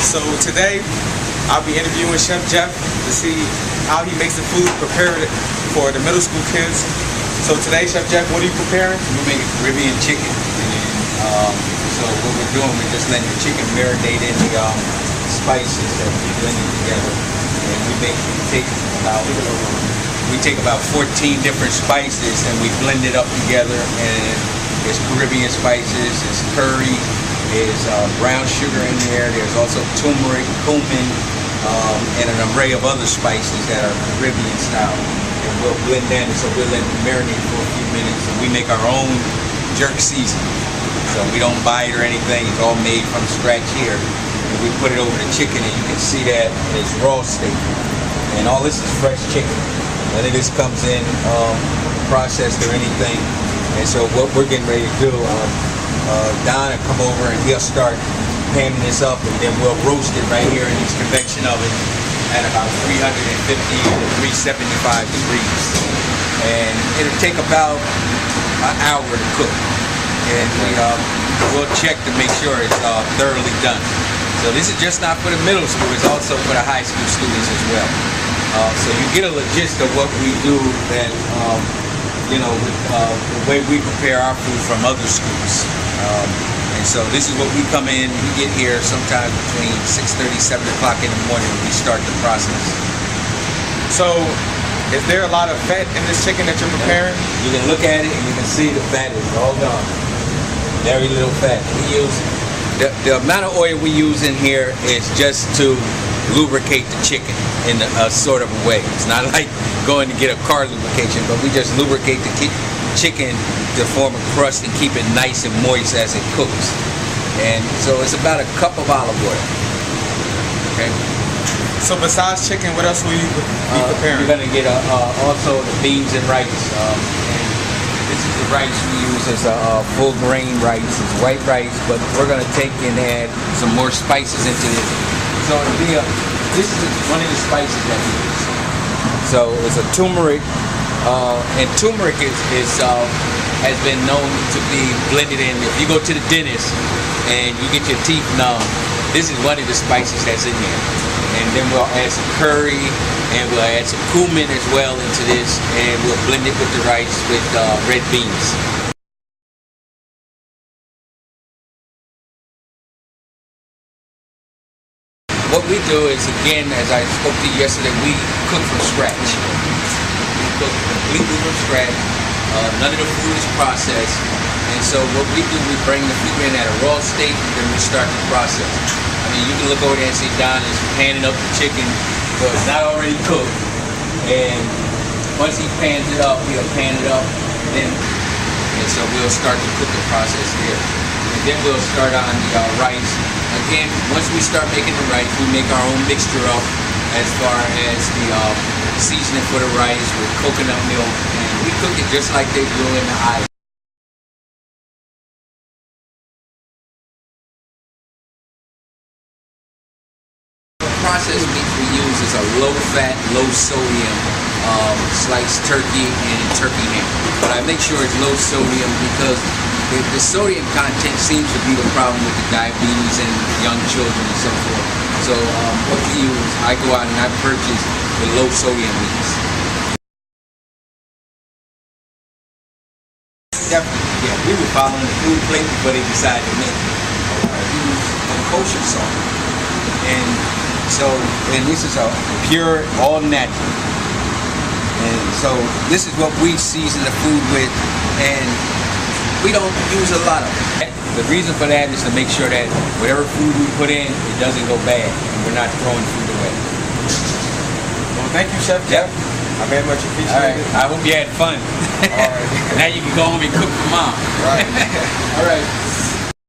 So today, I'll be interviewing Chef Jeff to see how he makes the food prepared for the middle school kids. So today, Chef Jeff, what are you preparing? We're making Caribbean chicken. And so what we're doing, we're just letting the chicken marinate in the spices that we blended together. And we take about 14 different spices and we blend it up together. And there's Caribbean spices, there's curry, there's brown sugar in there. There's also turmeric, cumin, and an array of other spices that are Caribbean style. And we'll blend that, so we'll let it marinate for a few minutes. And we make our own jerk seasoning. So we don't buy it or anything. It's all made from scratch here. And we put it over the chicken, and you can see that it's raw steak. And all this is fresh chicken. None of this comes in processed or anything. And so what we're getting ready to do, Don will come over and he'll start panning this up, and then we'll roast it right here in this convection oven at about 350 to 375 degrees. And it'll take about an hour to cook. And we'll check to make sure it's thoroughly done. So this is just not for the middle school, it's also for the high school students as well. So you get a gist of what we do that, with the way we prepare our food from other schools. And so this is what we come in, we get here sometimes between 6:30, 7 o'clock in the morning when we start the process. So, is there a lot of fat in this chicken that you're preparing? You can look at it and you can see the fat is all gone. Very little fat. We use the amount of oil we use in here is just to lubricate the chicken in a sort of a way. It's not like going to get a car lubrication, but we just lubricate the chicken to form a crust and keep it nice and moist as it cooks. And so it's about a cup of olive oil. Okay. So besides chicken, what else will you be preparing? You're gonna get also the beans and rice. And this is the rice we use as a full grain rice. It's white rice, but we're gonna take and add some more spices into this. So this is one of the spices that we use. So it's a turmeric, and turmeric has been known to be blended in. If you go to the dentist and you get your teeth numb, this is one of the spices that's in here. And then we'll add some curry, and we'll add some cumin as well into this, and we'll blend it with the rice with red beans. What we do is, again, as I spoke to you yesterday, we cook from scratch. We cook completely from scratch. None of the food is processed. And so what we do, we bring the food in at a raw state, and then we start the process. I mean, you can look over there and see Don is panning up the chicken, so it's not already cooked. And once he pans it up, he'll pan it up, and so we'll start the cooking process here. And then we'll start on the rice. Again, once we start making the rice, we make our own mixture up as far as the seasoning for the rice with coconut milk, and we cook it just like they do in the island. The processed meats we use is a low-fat, low-sodium sliced turkey and turkey ham. But I make sure it's low sodium because the sodium content seems to be the problem with the diabetes in young children and so forth. So what we use, I go out and I purchase the low sodium meats. Definitely, yeah. We were following the food plate before they decided to make it. We use a kosher salt. And this is a pure, all natural. And so this is what we season the food with, and we don't use a lot of it. The reason for that is to make sure that whatever food we put in, it doesn't go bad, and we're not throwing food away. Well, thank you, Chef Jeff. I very much appreciate it. I hope you had fun. All right. Now you can go home and cook for Mom. Right. All right.